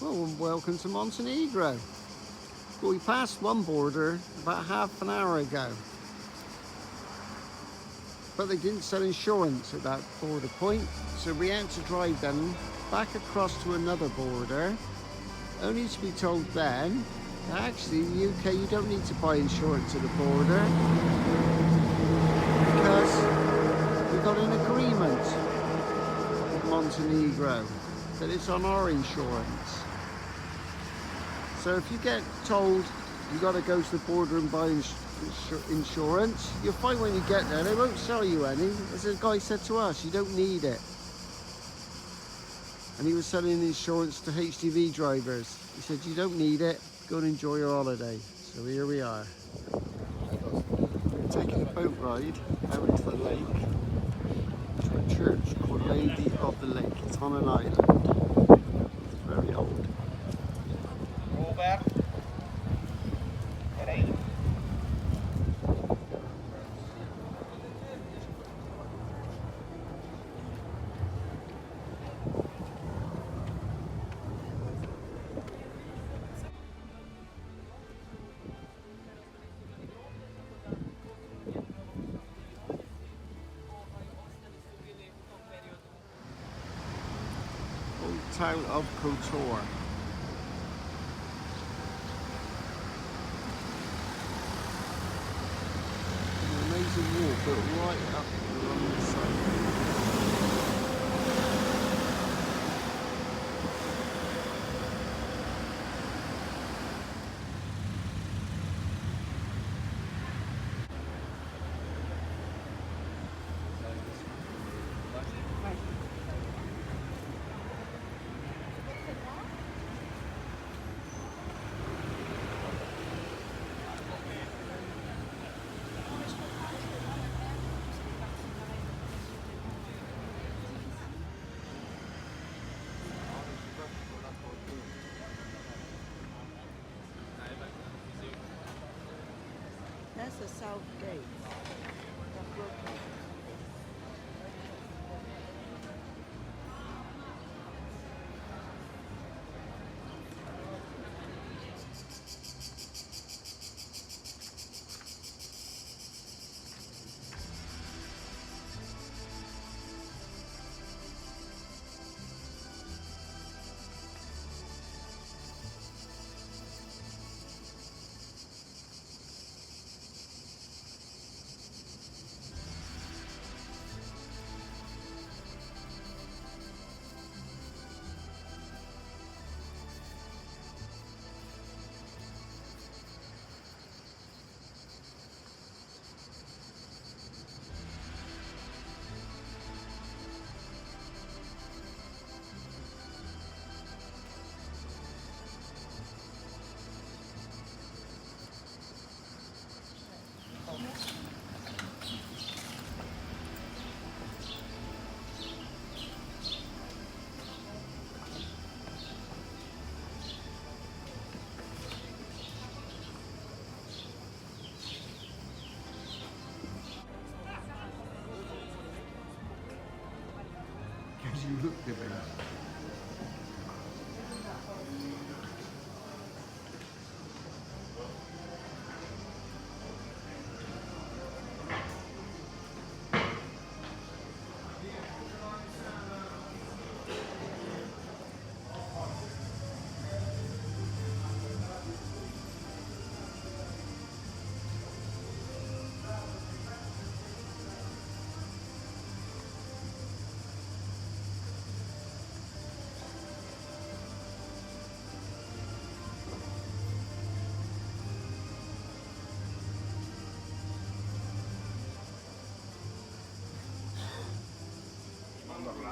Well, welcome to Montenegro. Well, we passed one border about half an hour ago, but they didn't sell insurance at that border point, so we had to drive them back across to another border, only to be told then that actually in the UK you don't need to buy insurance at the border because we got an agreement with Montenegro that it's on our insurance. So if you get told you got to go to the border and buy insurance, you'll find when you get there they won't sell you any. As the guy said to us, you don't need it. And he was selling insurance to HGV drivers. He said you don't need it, go and enjoy your holiday. So here we are. We're taking a boat ride out into the lake to a church called Lady of the Lake. It's on an island. It's very old. Old town of Kotor. An amazing wall built right up along the side. That's the south gate. Because you looked at me.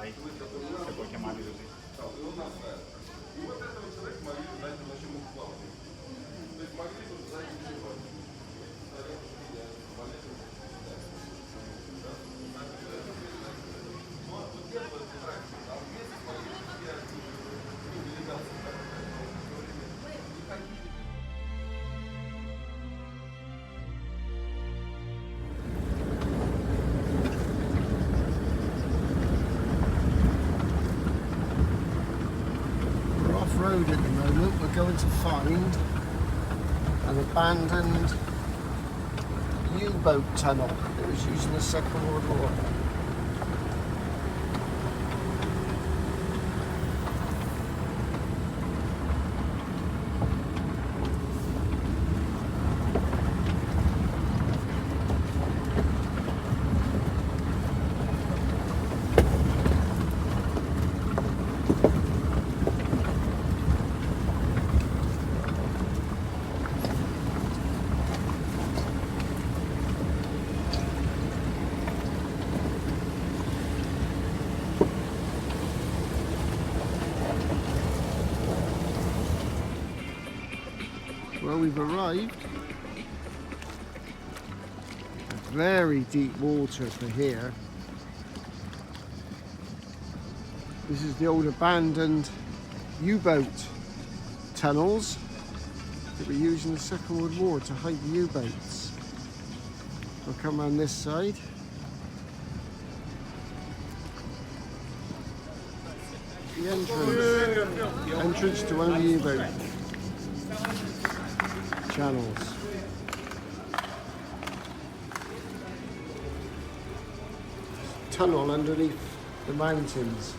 Se può chiamare così. off-road at the moment. We're going to find an abandoned U-boat tunnel that was used in the Second World War. Well, we've arrived. Very deep water for here. This is the old abandoned U-boat tunnels that were used in the Second World War to hide the U-boats. We'll come around this side. The entrance to one of the U-boat channels. Tunnel underneath the mountains.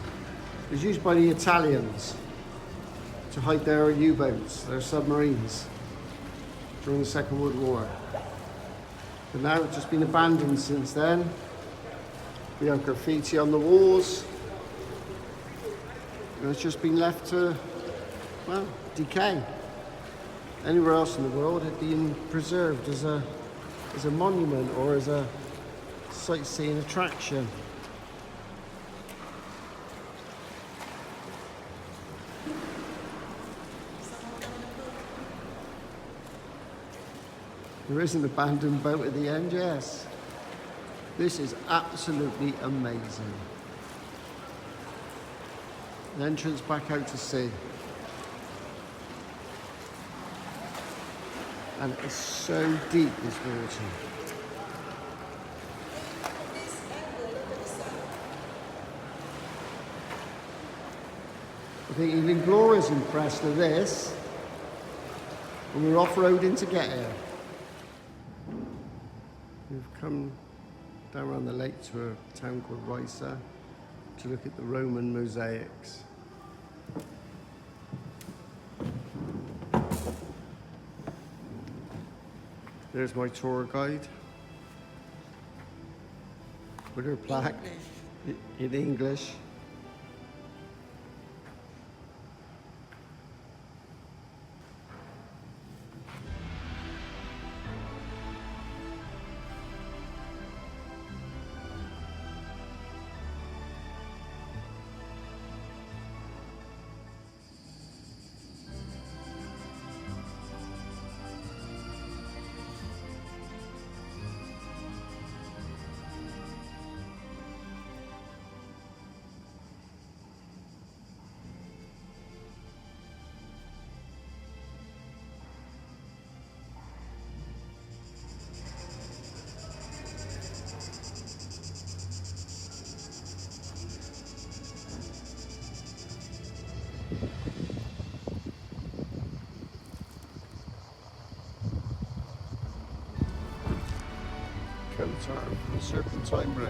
It was used by the Italians to hide their U-boats, their submarines, during the Second World War. But now it's just been abandoned since then. We have graffiti on the walls. And it's just been left to, well, decay. Anywhere else in the world it'd been preserved as a monument or as a sightseeing attraction. There is an abandoned boat at the end, yes. This is absolutely amazing. An entrance back out to sea. And it's so deep, this water. I think even Gloria's impressed with this. And we're off-roading to get here. We've come down around the lake to a town called Risa to look at the Roman mosaics. There's my tour guide with her plaque in English. Kotor, the Serpentine Road.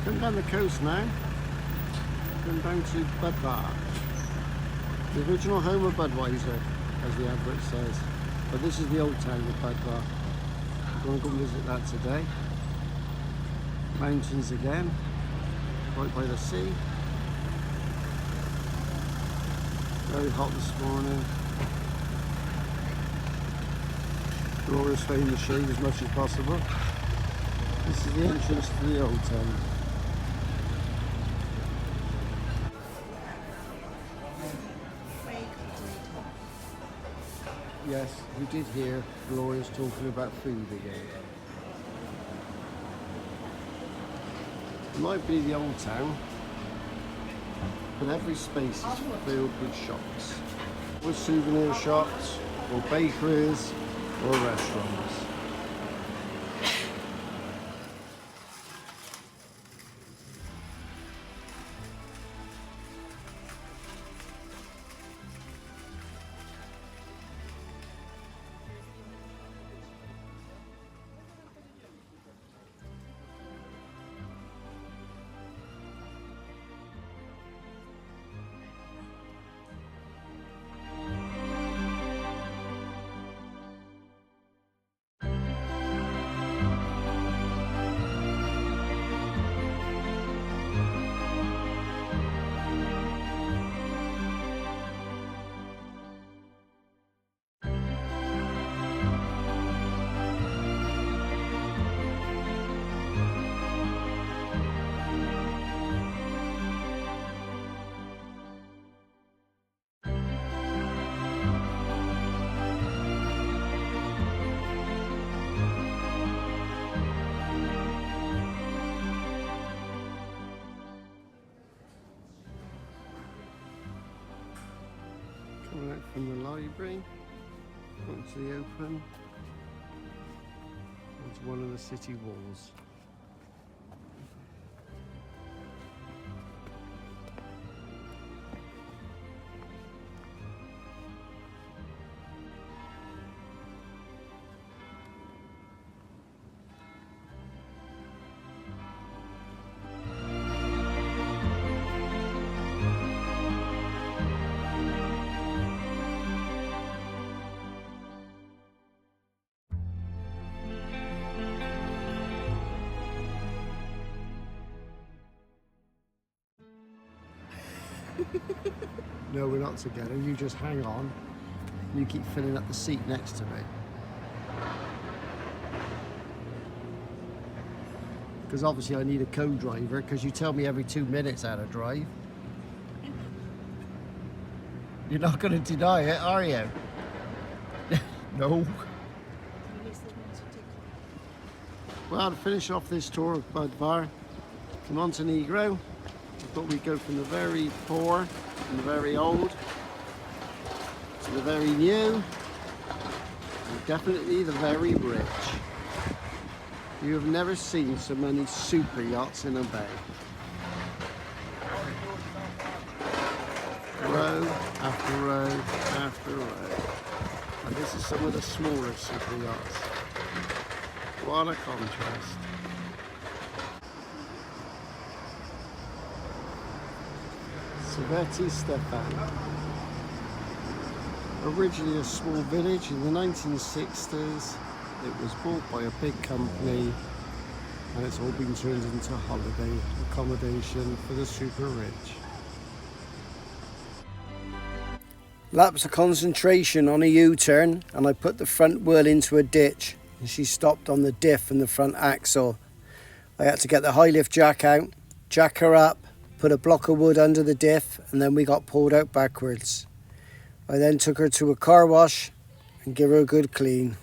Going down the coast now. Going down to Budvar. The original home of Budweiser, as the advert says. But this is the old town of Budvar. I'm going to go visit that today. Mountains again, right by the sea. Very hot this morning. Laura staying in the shade as much as possible. This is the entrance to the old town. Yes, we did hear Laura's talking about food again. It might be the old town, but every space is filled with shops. With souvenir shops, or bakeries, or restaurants. Coming out from the library, onto the open, onto one of the city walls. No, we're not together. You just hang on. You keep filling up the seat next to me. Because obviously I need a co-driver, because you tell me every 2 minutes how to drive. You're not going to deny it, are you? No. Well, to finish off this tour of Budvar to Montenegro, I thought we'd go from the very poor and the very old to the very new, and definitely the very rich. You have never seen so many super yachts in a bay. Row after row after row. And this is some of the smaller super yachts. What a contrast. Sveti Stefan. Originally a small village in the 1960s, it was bought by a big company and it's all been turned into holiday accommodation for the super rich. Lapse of concentration on a U-turn and I put the front wheel into a ditch and she stopped on the diff and the front axle. I had to get the high lift jack out, jack her up, put a block of wood under the diff and then we got pulled out backwards. I then took her to a car wash and give her a good clean.